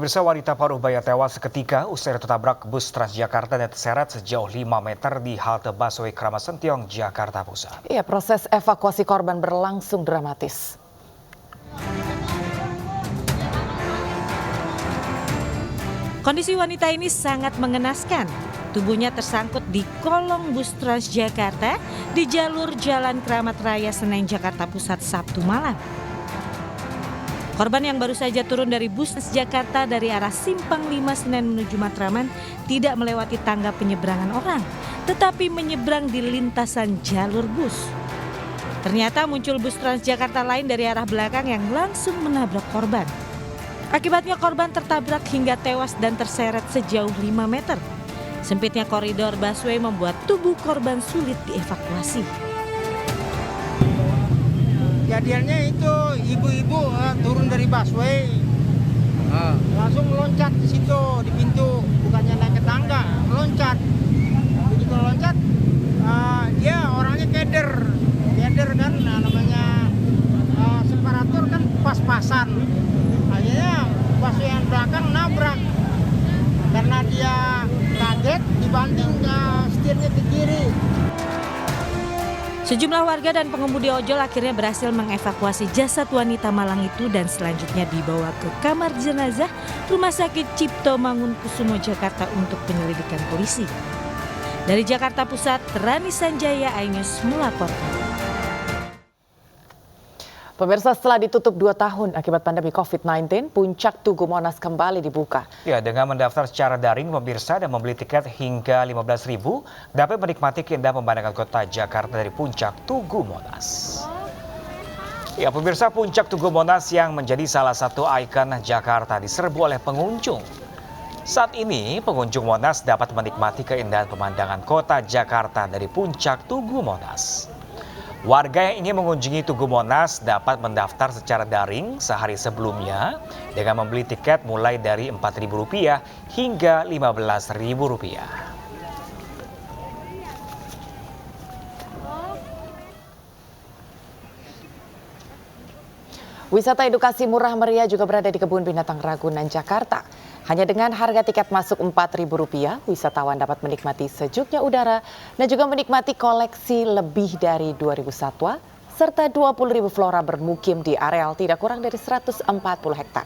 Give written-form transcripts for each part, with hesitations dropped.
Pemirsa, wanita paruh baya tewas seketika usai tertabrak bus Transjakarta dan terseret sejauh 5 meter di halte busway Kramat Sentiong, Jakarta Pusat. Iya, proses evakuasi korban berlangsung dramatis. Kondisi wanita ini sangat mengenaskan. Tubuhnya tersangkut di kolong bus Transjakarta di jalur Jalan Kramat Raya Senen, Jakarta Pusat, Sabtu malam. Korban yang baru saja turun dari bus Transjakarta dari arah Simpang 5 Senen menuju Matraman tidak melewati tangga penyeberangan orang, tetapi menyeberang di lintasan jalur bus. Ternyata muncul bus Transjakarta lain dari arah belakang yang langsung menabrak korban. Akibatnya korban tertabrak hingga tewas dan terseret sejauh 5 meter. Sempitnya koridor busway membuat tubuh korban sulit dievakuasi. Kejadiannya itu ibu-ibu turun dari busway, langsung meloncat di situ di pintu, bukannya naik ke tangga, meloncat. Begitu loncat, dia orangnya keder kan, namanya separator kan pas-pasan. Akhirnya busway yang belakang nabrak, karena dia kaget dibanting setirnya ke kiri. Sejumlah warga dan pengemudi ojol akhirnya berhasil mengevakuasi jasad wanita malang itu dan selanjutnya dibawa ke kamar jenazah Rumah Sakit Cipto Mangunkusumo, Jakarta untuk penyelidikan polisi. Dari Jakarta Pusat, Rani Sanjaya, iNews melaporkan. Pemirsa, setelah ditutup 2 tahun akibat pandemi COVID-19, Puncak Tugu Monas kembali dibuka. Ya, dengan mendaftar secara daring, pemirsa dan membeli tiket hingga 15.000 dapat menikmati keindahan pemandangan kota Jakarta dari Puncak Tugu Monas. Ya, pemirsa, Puncak Tugu Monas yang menjadi salah satu ikon Jakarta diserbu oleh pengunjung. Saat ini, pengunjung Monas dapat menikmati keindahan pemandangan kota Jakarta dari Puncak Tugu Monas. Warga yang ingin mengunjungi Tugu Monas dapat mendaftar secara daring sehari sebelumnya dengan membeli tiket mulai dari Rp4.000 hingga Rp15.000. Wisata edukasi murah meriah juga berada di Kebun Binatang Ragunan, Jakarta. Hanya dengan harga tiket masuk Rp4.000, wisatawan dapat menikmati sejuknya udara dan juga menikmati koleksi lebih dari 2.000 satwa serta 20.000 flora bermukim di areal tidak kurang dari 140 hektar.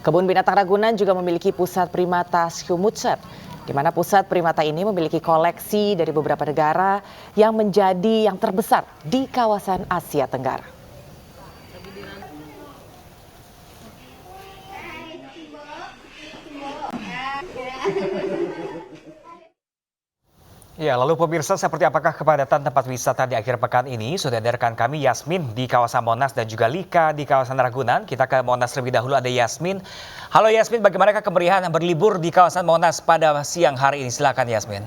Kebun Binatang Ragunan juga memiliki pusat primata Schumacher, di mana pusat primata ini memiliki koleksi dari beberapa negara yang menjadi yang terbesar di kawasan Asia Tenggara. Ya, lalu pemirsa, seperti apakah kepadatan tempat wisata di akhir pekan ini? Sudah ada rekan kami Yasmin di kawasan Monas dan juga Lika di kawasan Ragunan. Kita ke Monas terlebih dahulu, ada Yasmin. Halo Yasmin, bagaimanakah kemeriahan berlibur di kawasan Monas pada siang hari ini? Silakan Yasmin.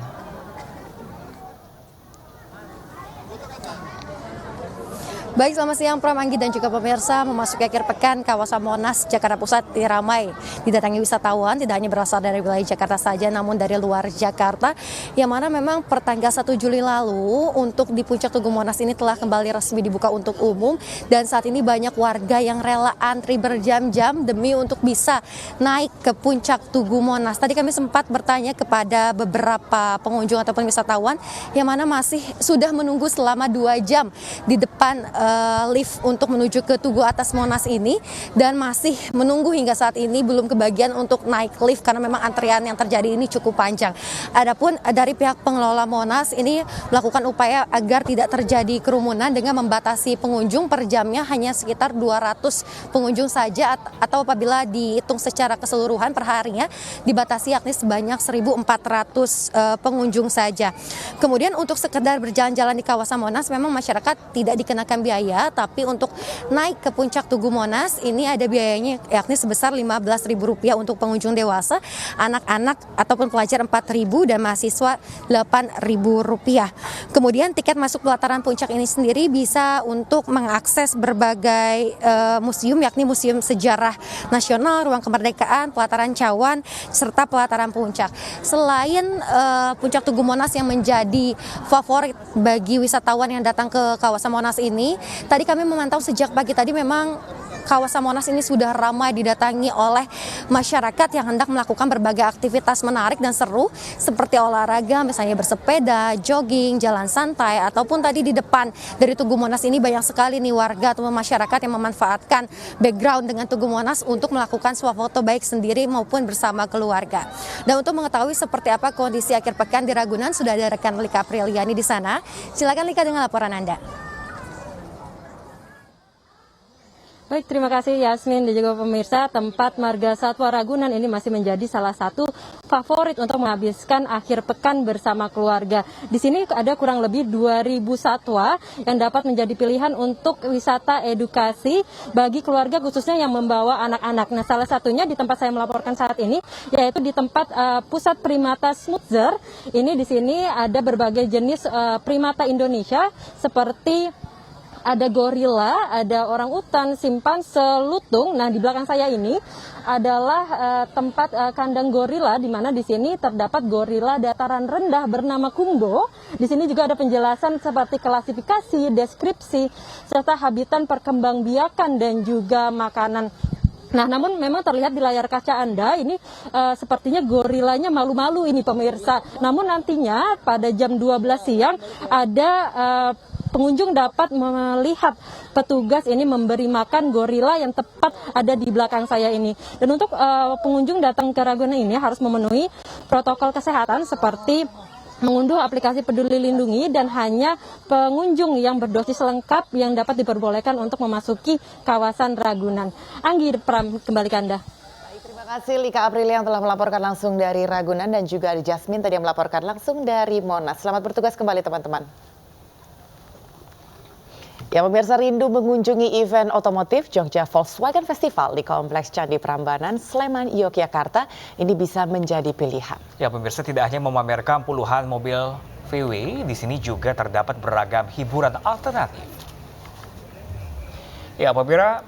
Baik, selamat siang Pram, Anggi dan juga pemirsa. Memasuki akhir pekan, kawasan Monas, Jakarta Pusat ramai didatangi wisatawan, tidak hanya berasal dari wilayah Jakarta saja, namun dari luar Jakarta, yang mana memang pertanggal 1 Juli lalu untuk di Puncak Tugu Monas ini telah kembali resmi dibuka untuk umum, dan saat ini banyak warga yang rela antri berjam-jam demi untuk bisa naik ke Puncak Tugu Monas. Tadi kami sempat bertanya kepada beberapa pengunjung ataupun wisatawan yang mana masih sudah menunggu selama 2 jam di depan lift untuk menuju ke Tugu atas Monas ini, dan masih menunggu hingga saat ini belum kebagian untuk naik lift karena memang antrian yang terjadi ini cukup panjang. Adapun dari pihak pengelola Monas ini melakukan upaya agar tidak terjadi kerumunan dengan membatasi pengunjung per jamnya hanya sekitar 200 pengunjung saja, atau apabila dihitung secara keseluruhan per harinya dibatasi yakni sebanyak 1.400 pengunjung saja. Kemudian untuk sekedar berjalan-jalan di kawasan Monas memang masyarakat tidak dikenakan biaya, tapi untuk naik ke Puncak Tugu Monas ini ada biayanya yakni sebesar Rp15.000 untuk pengunjung dewasa, anak-anak ataupun pelajar Rp4.000 dan mahasiswa Rp8.000. Kemudian tiket masuk pelataran puncak ini sendiri bisa untuk mengakses berbagai museum, yakni Museum Sejarah Nasional, Ruang Kemerdekaan, Pelataran Cawan, serta Pelataran Puncak. Selain Puncak Tugu Monas yang menjadi favorit bagi wisatawan yang datang ke kawasan Monas ini, tadi kami memantau sejak pagi tadi memang kawasan Monas ini sudah ramai didatangi oleh masyarakat yang hendak melakukan berbagai aktivitas menarik dan seru seperti olahraga, misalnya bersepeda, jogging, jalan santai, ataupun tadi di depan dari Tugu Monas ini banyak sekali nih warga atau masyarakat yang memanfaatkan background dengan Tugu Monas untuk melakukan swafoto baik sendiri maupun bersama keluarga. Dan untuk mengetahui seperti apa kondisi akhir pekan di Ragunan sudah ada rekan Lika Apriliani di sana. Silakan Lika dengan laporan Anda. Baik, terima kasih Yasmin dan juga pemirsa. Tempat Marga Satwa Ragunan ini masih menjadi salah satu favorit untuk menghabiskan akhir pekan bersama keluarga. Di sini ada kurang lebih 2.000 satwa yang dapat menjadi pilihan untuk wisata edukasi bagi keluarga khususnya yang membawa anak-anak. Nah, salah satunya di tempat saya melaporkan saat ini yaitu di tempat Pusat Primata Smuzer. Ini di sini ada berbagai jenis primata Indonesia seperti ada gorila, ada orang utan, simpanse, lutung. Nah, di belakang saya ini adalah tempat kandang gorila, di mana di sini terdapat gorila dataran rendah bernama Kumbo. Di sini juga ada penjelasan seperti klasifikasi, deskripsi, serta habitat perkembangbiakan dan juga makanan. Nah, namun memang terlihat di layar kaca Anda ini sepertinya gorilanya malu-malu ini pemirsa. Namun nantinya pada jam 12 siang ada pengunjung dapat melihat petugas ini memberi makan gorila yang tepat ada di belakang saya ini. Dan untuk pengunjung datang ke Ragunan ini harus memenuhi protokol kesehatan seperti mengunduh aplikasi Peduli Lindungi dan hanya pengunjung yang berdosis lengkap yang dapat diperbolehkan untuk memasuki kawasan Ragunan. Anggi, Pram, kembali ke Anda. Terima kasih Lika Aprilia yang telah melaporkan langsung dari Ragunan dan juga ada Jasmine tadi yang melaporkan langsung dari Monas. Selamat bertugas kembali teman-teman. Ya, pemirsa rindu mengunjungi event otomotif Jogja Volkswagen Festival di Kompleks Candi Prambanan, Sleman, Yogyakarta, ini bisa menjadi pilihan. Ya, pemirsa tidak hanya memamerkan puluhan mobil VW, di sini juga terdapat beragam hiburan alternatif. Ya,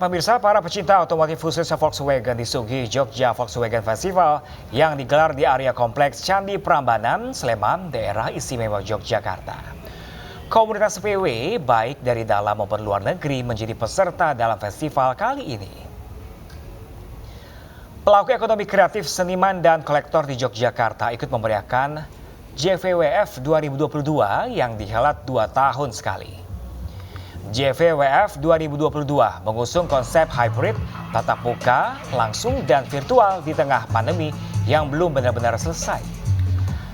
pemirsa para pecinta otomotif khusus Volkswagen disuguhi Jogja Volkswagen Festival yang digelar di area Kompleks Candi Prambanan, Sleman, daerah istimewa Yogyakarta. Komunitas VW baik dari dalam maupun luar negeri menjadi peserta dalam festival kali ini. Pelaku ekonomi kreatif, seniman dan kolektor di Yogyakarta ikut memeriahkan JVWF 2022 yang dihelat 2 tahun sekali. JVWF 2022 mengusung konsep hybrid, tatap muka, langsung dan virtual di tengah pandemi yang belum benar-benar selesai.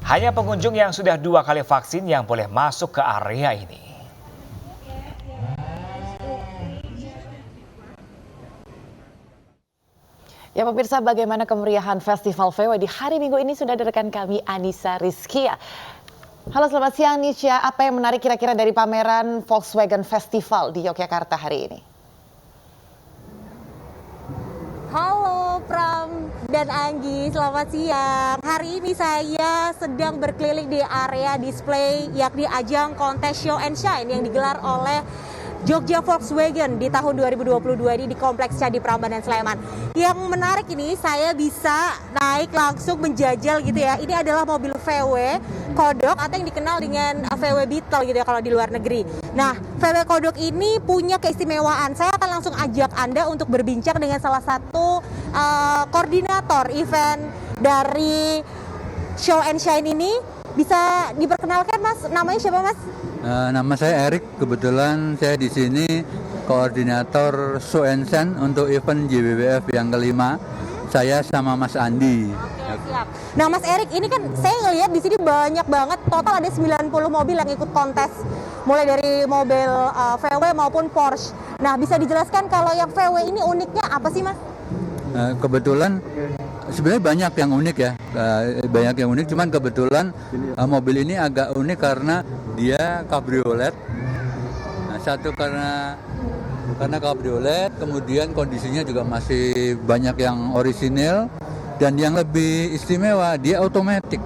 Hanya pengunjung yang sudah 2 kali vaksin yang boleh masuk ke area ini. Ya pemirsa, bagaimana kemeriahan Festival VW di hari Minggu ini sudah ada rekan kami Anissa Rizkia. Halo, selamat siang Nisha. Apa yang menarik kira-kira dari pameran Volkswagen Festival di Yogyakarta hari ini? Halo Pram dan Anggi, selamat siang. Hari ini saya sedang berkeliling di area display yakni ajang kontes Show and Shine yang digelar oleh Jogja Volkswagen di tahun 2022 ini di Kompleks Candi Prambanan Sleman. Yang menarik ini saya bisa naik langsung menjajal gitu ya. Ini adalah mobil VW Kodok atau yang dikenal dengan VW Beetle gitu ya kalau di luar negeri. Nah, VW Kodok ini punya keistimewaan. Saya akan langsung ajak Anda untuk berbincang dengan salah satu koordinator event dari Show and Shine ini. Bisa diperkenalkan Mas, namanya siapa Mas? Nama saya Erik, kebetulan saya di sini koordinator Show and Shine untuk event JWWF yang kelima. Saya sama Mas Andi. Oke, siap. Nah Mas Erik, ini kan saya ngelihat di sini banyak banget, total ada 90 mobil yang ikut kontes. Mulai dari mobil VW maupun Porsche. Nah bisa dijelaskan kalau yang VW ini uniknya apa sih Mas? Kebetulan sebenarnya banyak yang unik ya, banyak yang unik. Cuman kebetulan mobil ini agak unik karena dia kabriolet. Nah, satu karena kabriolet, kemudian kondisinya juga masih banyak yang orisinil, dan yang lebih istimewa dia otomatis.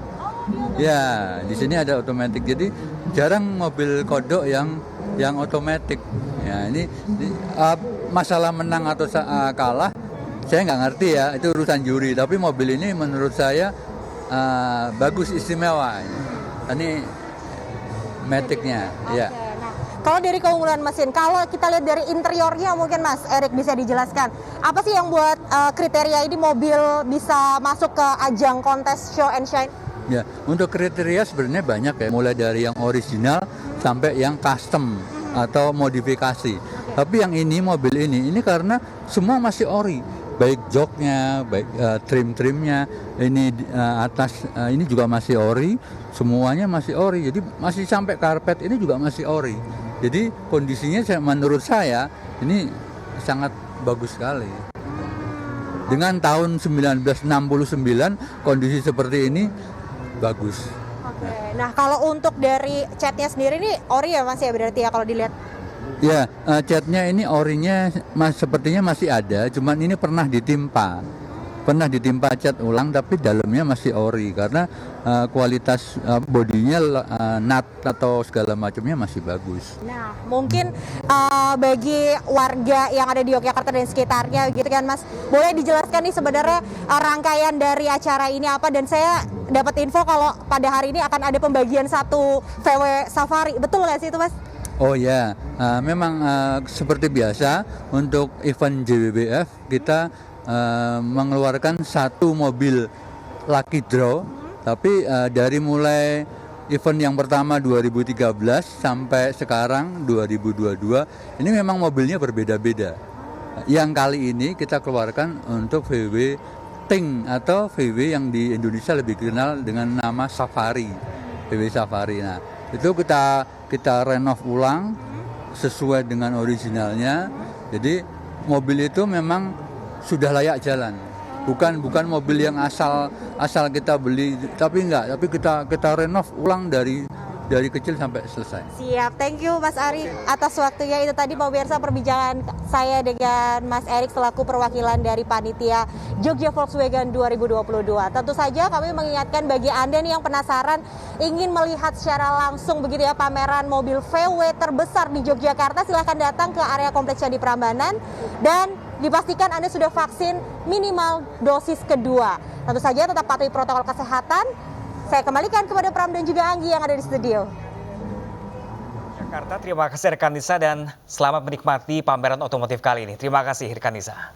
Ya, di sini ada otomatis. Jadi jarang mobil kodok yang otomatis. Ya, ini masalah menang atau kalah saya nggak ngerti ya, itu urusan juri. Tapi mobil ini menurut saya bagus, istimewa. Ini maticnya, ya. Nah, Kalau dari keunggulan mesin, kalau kita lihat dari interiornya mungkin Mas Erik bisa dijelaskan. Apa sih yang buat kriteria ini mobil bisa masuk ke ajang kontes show and shine? Ya, untuk kriteria sebenarnya banyak ya, mulai dari yang original sampai yang custom atau modifikasi. Tapi yang ini, mobil ini karena semua masih ori, baik joknya, baik trim-trimnya, ini atas ini juga masih ori, semuanya masih ori. Jadi masih sampai karpet ini juga masih ori. Jadi kondisinya menurut saya ini sangat bagus sekali. Dengan tahun 1969 kondisi seperti ini bagus. Oke. Nah, kalau untuk dari catnya sendiri ini ori ya Mas ya berarti ya kalau dilihat. Ya, catnya ini orinya sepertinya masih ada, cuman ini pernah ditimpa cat ulang, tapi dalamnya masih ori karena kualitas bodinya, nut atau segala macamnya masih bagus. Nah, mungkin bagi warga yang ada di Yogyakarta dan sekitarnya gitu kan Mas, boleh dijelaskan nih sebenarnya rangkaian dari acara ini apa, dan saya dapat info kalau pada hari ini akan ada pembagian satu VW Safari, betul nggak sih itu Mas? Oh ya, memang seperti biasa untuk event JBBF kita mengeluarkan satu mobil lucky draw, tapi dari mulai event yang pertama 2013 sampai sekarang 2022 ini memang mobilnya berbeda-beda. Yang kali ini kita keluarkan untuk VW Ting atau VW yang di Indonesia lebih dikenal dengan nama Safari, VW Safari. Nah, itu kita renov ulang sesuai dengan originalnya. Jadi mobil itu memang sudah layak jalan. Bukan mobil yang asal kita beli, tapi kita renov ulang dari kecil sampai selesai. Siap, thank you Mas Ari atas waktunya. Itu tadi pemirsa perbincangan saya dengan Mas Erik selaku perwakilan dari panitia Jogja Volkswagen 2022. Tentu saja kami mengingatkan bagi Anda nih yang penasaran ingin melihat secara langsung begitu ya pameran mobil VW terbesar di Yogyakarta, silahkan datang ke area kompleks Candi Prambanan dan dipastikan Anda sudah vaksin minimal dosis kedua. Tentu saja tetap patuhi protokol kesehatan. Saya kembalikan kepada Pram dan juga Anggi yang ada di studio. Jakarta, terima kasih rekan Nisa dan selamat menikmati pameran otomotif kali ini. Terima kasih rekan Nisa.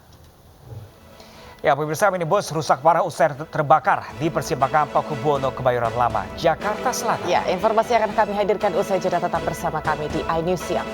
Ya, pemirsa, minibus rusak parah usai terbakar di persimpangan Pakubuwono Kebayoran Lama, Jakarta Selatan. Ya, informasi akan kami hadirkan usai jeda, tetap bersama kami di iNews Siang.